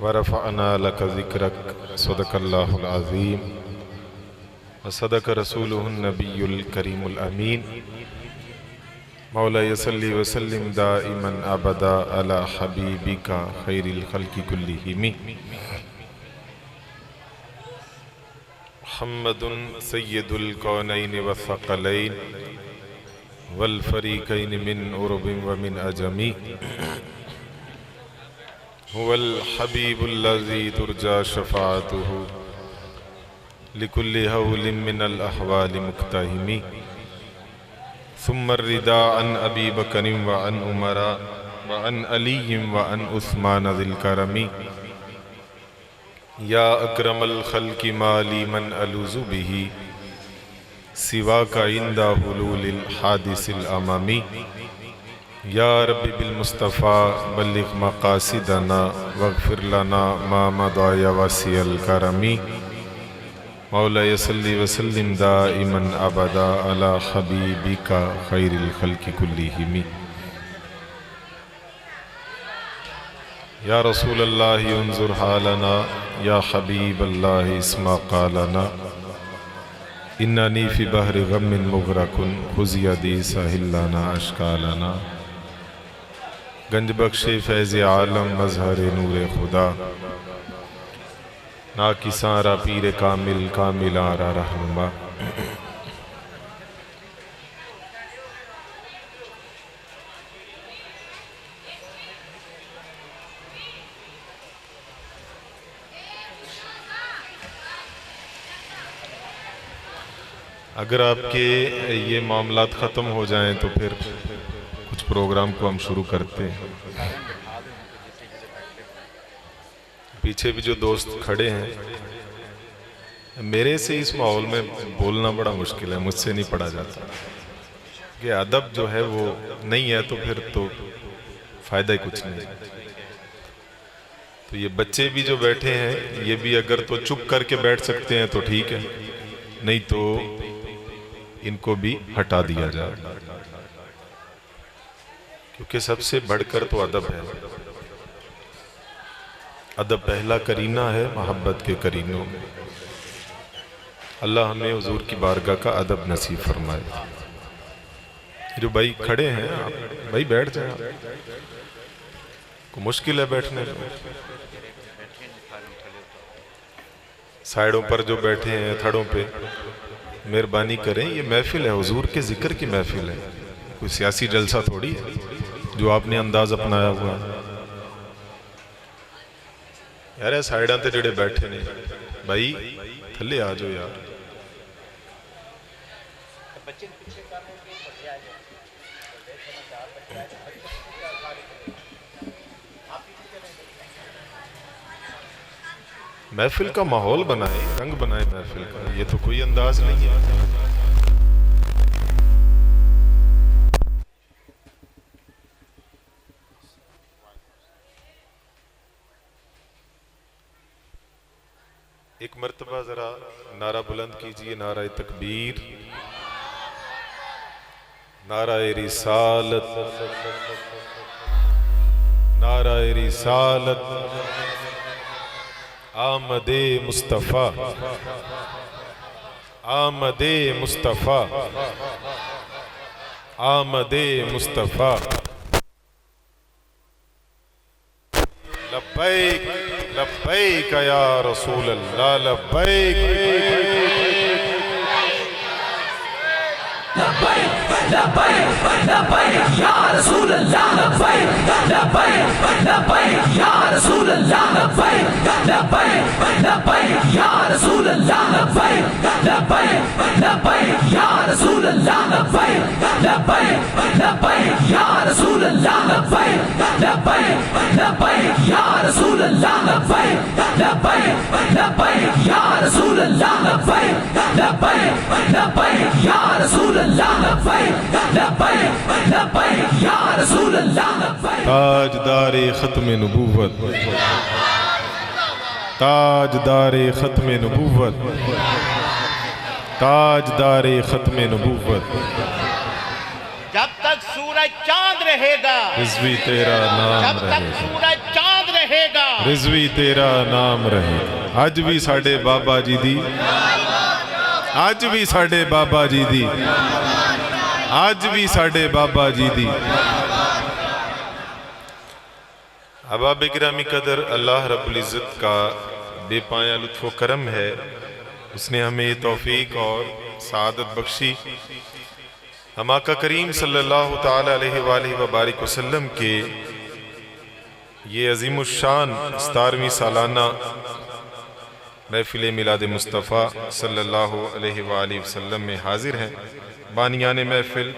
ورفعنا لك ذكرك صدق الله العظيم وصدق رسوله النبي الكريم الأمين مولاي صل وسلم دائما أبدا على حبيبك خير الخلق كلهم محمد سيد الكونين والثقلين والفريقين من عرب ومن أجم هو الحبيب الذي ترجى شفاعته لكل هول من الأحوال مقتحم ثم الرداء عن أبي بكر وعن عمر وعن علي وعن عثمان ذي الكرم يا أكرم الخلق ما لي من ألوذ به سواك عند حلول الحادث الأمامي یا رب بالمصطفى بلغ مقاصدنا واغفر لنا ما مضى يا واسع الكرم مولاي صل وسلم دائما ابدا على حبيبك خير الخلق كلهم يا رسول الله انظر حالنا يا حبيب الله اسمع قالنا انني في بحر غم مغرق خذ يدي سهل لنا اشكالنا گنج بخش فیض عالم مظہر نور خدا ناکساں را پیر کامل کاملاں را رہنما اگر آپ کے یہ معاملات ختم ہو جائیں تو پھر کچھ پروگرام کو ہم شروع کرتے ہیں۔ پیچھے بھی جو دوست کھڑے ہیں میرے سے اس ماحول میں بولنا بڑا مشکل ہے، مجھ سے نہیں پڑھا جاتا کہ ادب جو ہے وہ نہیں ہے تو پھر تو فائدہ ہی کچھ نہیں۔ تو یہ بچے بھی جو بیٹھے ہیں یہ بھی اگر تو چپ کر کے بیٹھ سکتے ہیں تو ٹھیک ہے، نہیں تو ان کو بھی ہٹا دیا جائے، کیونکہ سب سے بڑھ کر تو ادب ہے۔ ادب پہلا کرینہ ہے محبت کے کرینوں میں۔ اللہ ہمیں حضور کی بارگاہ کا ادب نصیب فرمائے۔ جو بھائی کھڑے ہیں آپ بھائی بیٹھ جائیں، کو مشکل ہے بیٹھنے میں۔ سائیڈوں پر جو بیٹھے ہیں تھڑوں پہ مہربانی کریں، یہ محفل ہے حضور کے ذکر کی محفل ہے، کوئی سیاسی جلسہ تھوڑی ہے جو آپ نے انداز اپنایا ہوا ہے۔ یار سائیڈاں تے جڑے بیٹھے نے بھائی تھلے آ جاؤ یار۔ محفل کا ماحول بنائے، رنگ بنائے محفل کا، یہ تو کوئی انداز نہیں ہے۔ ایک مرتبہ ذرا نعرہ بلند کیجئے، نعرہ تکبیر، نعرہ رسالت، نعرہ رسالت، آمد مصطفیٰ، آمد مصطفیٰ، آمد مصطفیٰ، لبیک لبیک یا رسول اللہ، لبیک لبیک لبیک لبیک یا رسول اللہ، لبیک لبیک لبیک یا رسول اللہ، لبیک لبیک لبیک یا رسول اللہ، لبیک لبیک لبیک یا رسول اللہ، لبیک لبیک لبیک یا رسول اللہ، لبیک لبیک لبیک یا رسول اللہ، لبیک لبیک لبیک یا رسول اللہ، لبیک لبیک لبیک یا رسول اللہ، لبیک لبیک لبیک یا رسول اللہ، لبیک۔ تاجدار ختم نبوت، تاجدار ختم نبوت، تاجدار ختم نبوت، جب تک سورج چاند رہے گا، حزبی تیرا نام جب رہے تک گا، سورج چاند رہے گا، رضوی تیرا نام رہے. اج بھی ساڈے بابا جی دی، اج بھی ساڈے بابا جی دی، اج بھی ساڈے بابا جی دی. احباب گرامی قدر، اللہ رب العزت کا بے پایا لطف و کرم ہے. اس نے ہمیں توفیق اور سعادت بخشی ہم آقا کریم صلی اللہ تعالی علیہ وآلہ وبارک وسلم کے یہ عظیم الشان 17ویں سالانہ محفل میلاد مصطفیٰ صلی اللہ علیہ وآلہ وسلم میں حاضر ہیں. بانیان محفل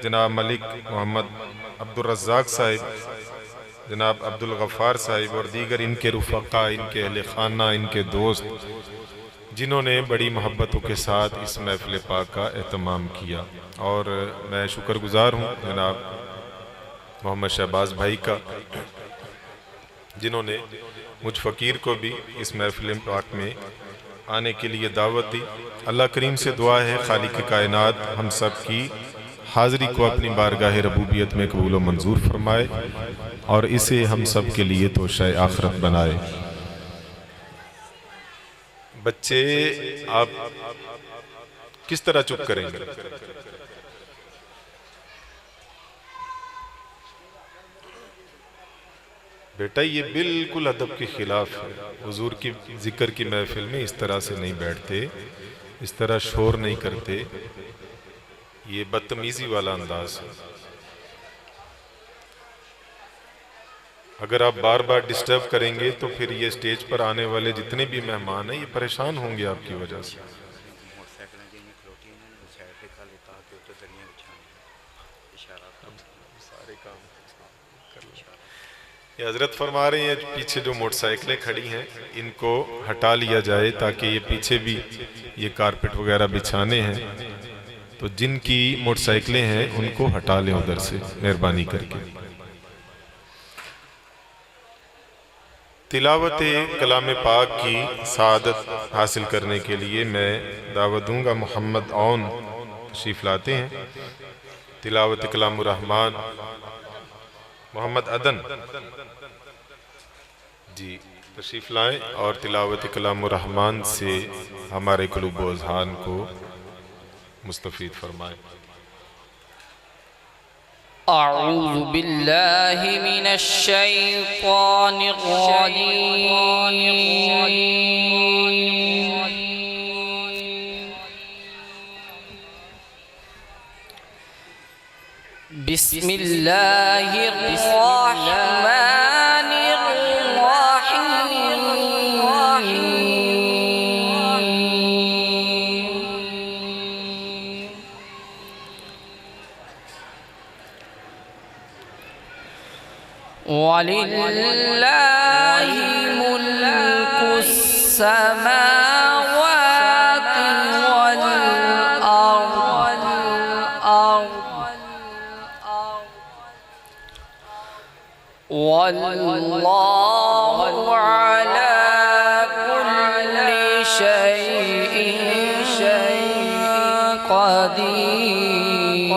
جناب ملک محمد عبدالرزاق صاحب، جناب عبدالغفار صاحب اور دیگر ان کے رفقا، ان کے اہل خانہ، ان کے دوست، جنہوں نے بڑی محبتوں کے ساتھ اس محفل پاک کا اہتمام کیا. اور میں شکر گزار ہوں جناب محمد شہباز بھائی کا، جنہوں نے مجھ فقیر کو بھی اس محفل پاک میں آنے کے لیے دعوت دی. اللہ کریم سے دعا ہے خالق کائنات ہم سب کی حاضری کو اپنی بارگاہ ربوبیت میں قبول و منظور فرمائے اور اسے ہم سب کے لیے توشہ آخرت بنائے. بچے آپ کس طرح چپ کریں گے؟ بیٹا یہ بالکل ادب کے خلاف ہے. حضور کی ذکر کی محفل میں اس طرح سے نہیں بیٹھتے، اس طرح شور نہیں کرتے، یہ بدتمیزی والا انداز ہے. اگر آپ بار بار ڈسٹرب کریں گے تو پھر یہ سٹیج پر آنے والے جتنے بھی مہمان ہیں یہ پریشان ہوں گے آپ کی وجہ سے. یہ حضرت فرما رہے ہیں پیچھے جو موٹر سائیکلیں کھڑی ہیں ان کو ہٹا لیا جائے تاکہ یہ پیچھے بھی یہ کارپٹ وغیرہ بچھانے ہیں، تو جن کی موٹر سائیکلیں ہیں ان کو ہٹا لیں ادھر سے مہربانی کر کے. تلاوت کلام پاک کی سعادت حاصل کرنے کے لیے میں دعوت دوں گا محمد اون تشریف لاتے ہیں. تلاوت کلام الرحمن محمد عدن جی تشریف لائیں اور تلاوت کلام الرحمن سے ہمارے قلوب و اذہان کو مستفید فرمائیں. اعوذ باللہ من الشیطان الرجیم. بسم اللہ الرحمن الرحیم. وَلِلَّهِ مُلْكُ السَّمَاوَاتِ وَالْأَرْضِ وَاللَّهُ عَلَى كُلِّ شَيْءٍ قَدِيرٌ.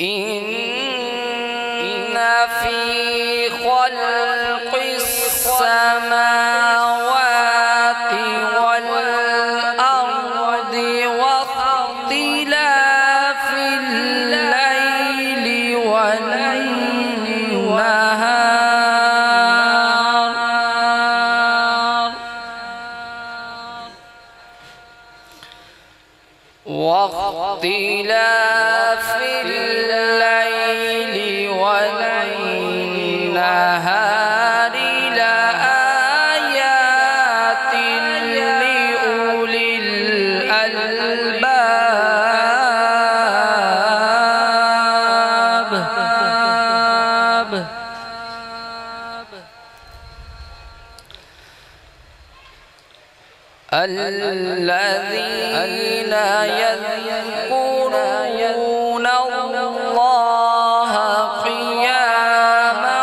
إِنَّ فِي خَلْقِ السَّمَاوَاتِ وَالْأَرْضِ وَاخْتِلَافِ اللَّيْلِ وَالنَّهَارِ واختلاف الليل والنهار لآيات لأولي الألباب. الذين يذكرون الله قياما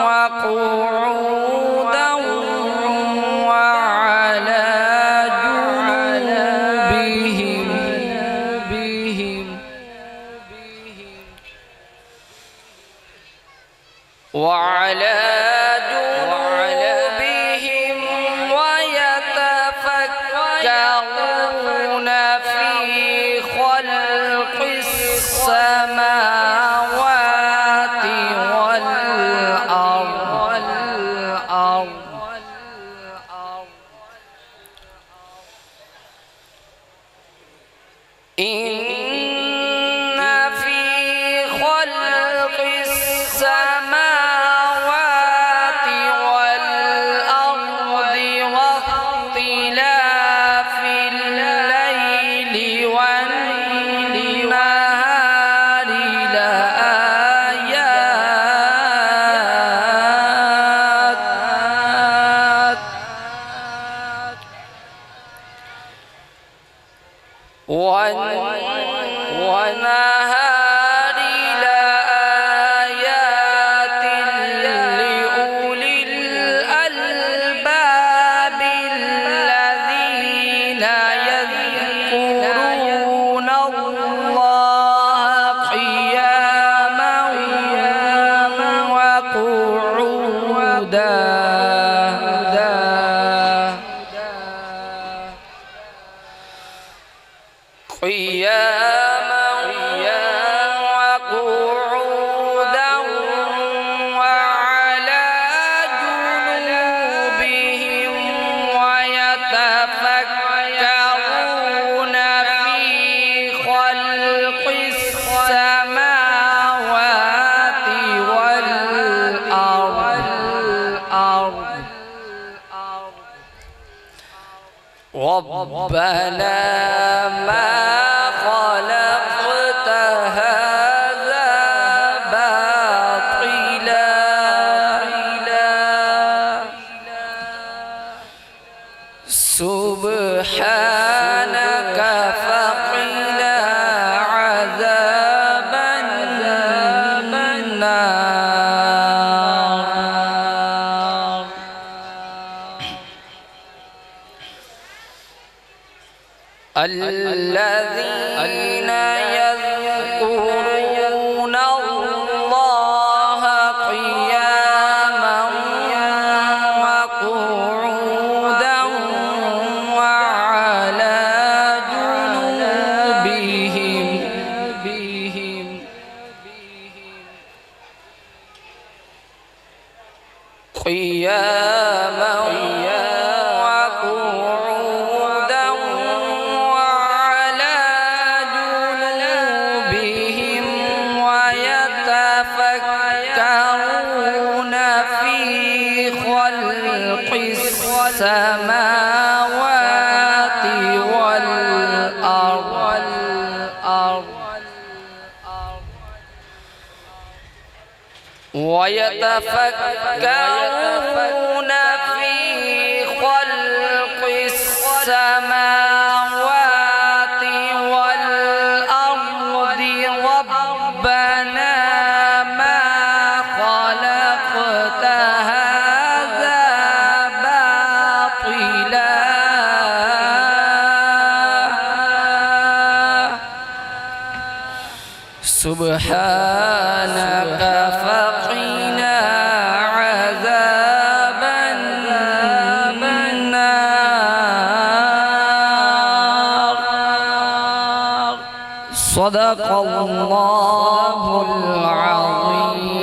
وقعودا وعلى جنوبهم وعلى جنوبهم ويتفكرون في خلق السماوات والأرض إن في خلق السماوات والأرض واختلاف الليل والنهار لآيات والنهار لآيات لأولي الألباب الذين يذكرون الله قياما وقعودا وقعودا وعلى جنوبهم ويتفكرون في خلق السماوات والأرض ربنا ما خلقت هذا باطلا سبحانك فقنا عذاب النار الذين يذكرون الله قياما وقعودا وعلى جنوبهم قياما وقعودا وعلى جنوبهم ويتفكرون في خلق السماوات والأرض ويتفكرون في خلق السماوات والأرض ربنا ما خلقت هذا باطلا سبحانك فقنا عذاب النار صدق الله العظيم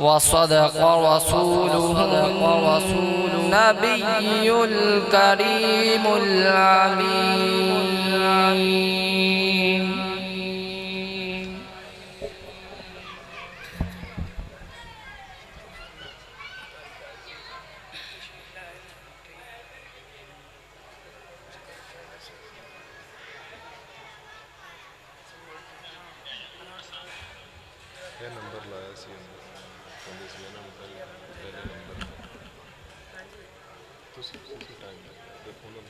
وصدق رسوله النبي الكريم العميم نمبر لایا سی ٹائم دیکھو نا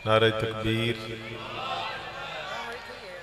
نعرہ تکبیر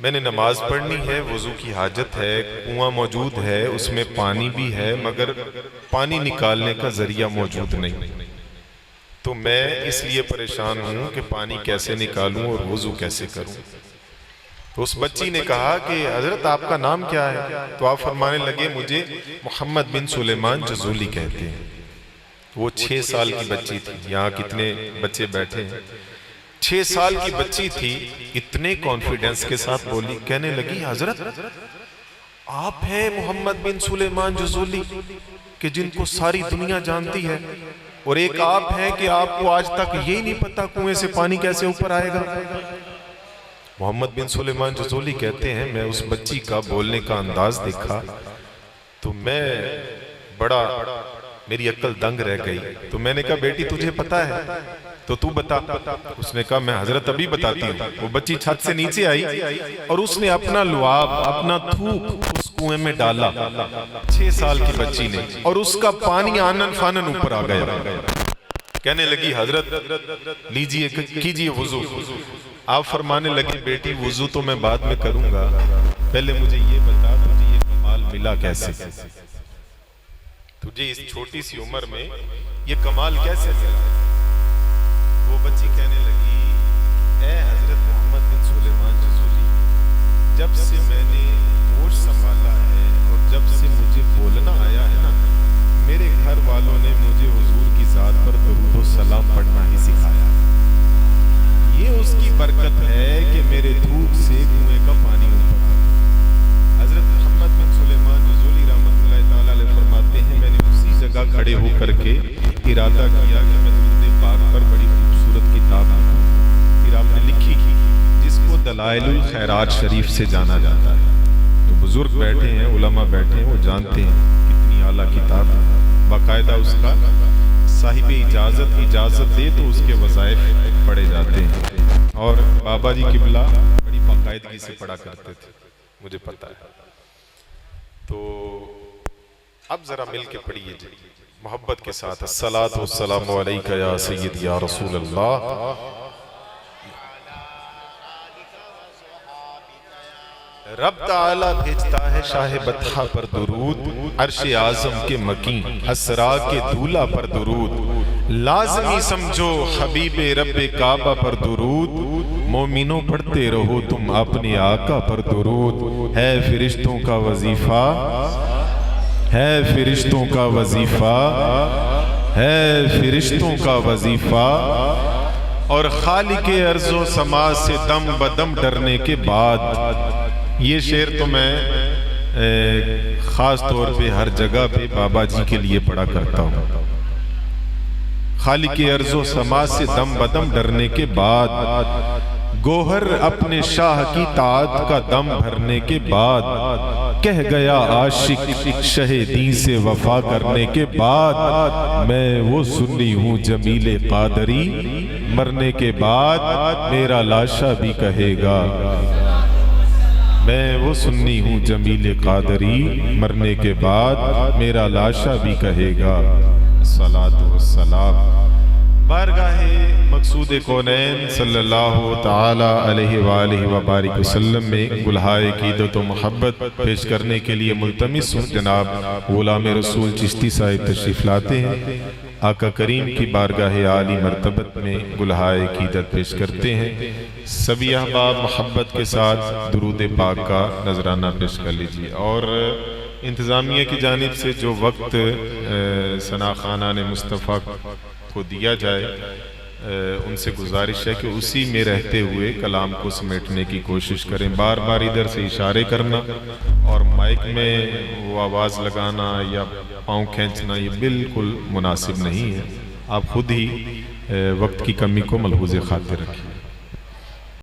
میں نے نماز پڑھنی ہے، وضو کی حاجت ہے، کنواں موجود ہے، اس میں پانی بھی ہے، مگر پانی نکالنے کا ذریعہ موجود نہیں، تو میں اس لیے پریشان ہوں کہ پانی کیسے نکالوں اور وضو کیسے کروں۔ تو اس بچی نے کہا کہ حضرت آپ کا نام کیا ہے؟ تو آپ فرمانے لگے مجھے محمد بن سلیمان جزولی کہتے ہیں۔ وہ 6 سال کی بچی تھی، یہاں کتنے بچے بیٹھے ہیں، 6 سال کی بچی تھی، اتنے کانفیڈنس کے ساتھ بولی، کہنے لگی حضرت آپ ہیں محمد بن سلیمان جزولی کہ جن کو ساری دنیا جانتی ہے، اور ایک آپ ہیں کہ آپ کو آج تک یہی نہیں پتا کنویں سے پانی کیسے اوپر آئے گا۔ محمد بن سلیمان جزولی کہتے ہیں میں اس بچی کا بولنے کا انداز دیکھا تو میں بڑا میری عقل دنگ رہ گئی، تو میں نے کہا بیٹی تجھے پتا ہے تو تو بتا۔ اس نے کہا میں حضرت ابھی بتاتی ہوں۔ وہ بچی چھت سے نیچے آئی اور اس نے اپنا لعاب، اپنا تھوک اس کنویں میں ڈالا، 6 سال کی بچی نے، اور اس کا پانی آنن فانن اوپر آ گیا۔ کہنے لگی حضرت لیجئے کیجئے وضو۔ آپ فرمانے لگے بیٹی وضو تو میں بعد میں کروں گا، پہلے مجھے یہ بتا تجھے یہ کمال ملا کیسے؟ تجھے اس چھوٹی سی عمر میں یہ کمال کیسے ملا؟ وہ بچی کہنے لگی اے حضرت محمد بن سلیمان جزولی، جب سے میں نے ہوش سنبھالا ہے اور جب سے مجھے بولنا آیا ہے نا، میرے گھر والوں نے مجھے حضور کی ذات پر درود و سلام پڑھنا ہی سکھایا۔ یہ اس کی برکت ہے کہ میرے دھوپ سے کنویں کا پانی اوپر آیا۔ حضرت محمد بن سلیمان جزولی رحمۃ اللہ تعالیٰ علیہ فرماتے ہیں میں نے اسی جگہ کھڑے ہو کر کے ارادہ کیا کہ میں درود پاک پر بڑی خوبصورت کتاب لکھوں۔ پھر آپ نے لکھی جس کو دلائل الخیرات شریف سے جانا جاتا ہے۔ تو بزرگ بیٹھے ہیں، علماء بیٹھے ہیں، وہ جانتے ہیں کتنی اعلیٰ کتاب ہے، باقاعدہ اس کا صاحب اجازت دے تو اس کے وظائف پڑھے جاتے ہیں، اور بابا جی قبلہ بڑی باقاعدگی سے پڑھا کرتے تھے، مجھے پتا ہے۔ تو اب ذرا مل کے پڑھیے جی محبت کے ساتھ، الصلاۃ والسلام علیکہ یا سید یا رسول اللہ۔ رب تعالیٰ بھیجتا ہے شاہ بطحہ پر درود، عرش اعظم کے مکین اسرا کے دولہ پر درود، لازمی سمجھو حبیب رب کعبہ پر درود، مومنوں پڑھتے رہو تم اپنے آقا پر درود۔ ہے فرشتوں کا وظیفہ، ہے فرشتوں کا وظیفہ، ہے فرشتوں کا وظیفہ، اور خالق ارض و سما سے دم بدم ڈرنے کے بعد۔ یہ شعر تو میں خاص طور پہ ہر جگہ پہ بابا جی کے لیے پڑھا کرتا ہوں۔ خالق ارض و سما سے دم بدم ڈرنے کے بعد، گوہر اپنے شاہ کی طاعت کا دم بھرنے کے بعد، کہہ گیا عاشق شہ دین سے وفا کرنے کے بعد، میں وہ سنی ہوں جمیل قادری، مرنے کے بعد میرا لاشا بھی کہے گا، میں وہ سنی ہوں جمیل قادری، مرنے کے بعد میرا لاشا بھی کہے گا۔ الصلاۃ والسلام بارگاہ مقصود کونین صلی اللہ تعالی علیہ وآلہ وبارک وسلم میں گلہائے عقیدت و محبت پیش کرنے کے لیے ملتمس ہوں۔ جناب غلام رسول چشتی صاحب تشریف لاتے ہیں، آقا کریم کی بارگاہ عالی مرتبت میں گلہائے عقیدت پیش کرتے ہیں۔ سبھی احباب محبت کے ساتھ درود پاک کا نذرانہ پیش کر لیجیے، اور انتظامیہ کی جانب سے جو وقت ثنا خانان مصطفیٰ کو دیا جائے، ان سے گزارش ہے کہ اسی میں رہتے ہوئے کلام کو سمیٹنے کی کوشش کریں۔ بار بار ادھر سے اشارے کرنا اور مائک میں وہ آواز لگانا یا پاؤں کھینچنا یہ بالکل مناسب نہیں ہے۔ آپ خود ہی وقت کی کمی کو ملحوظ خاطر رکھیں۔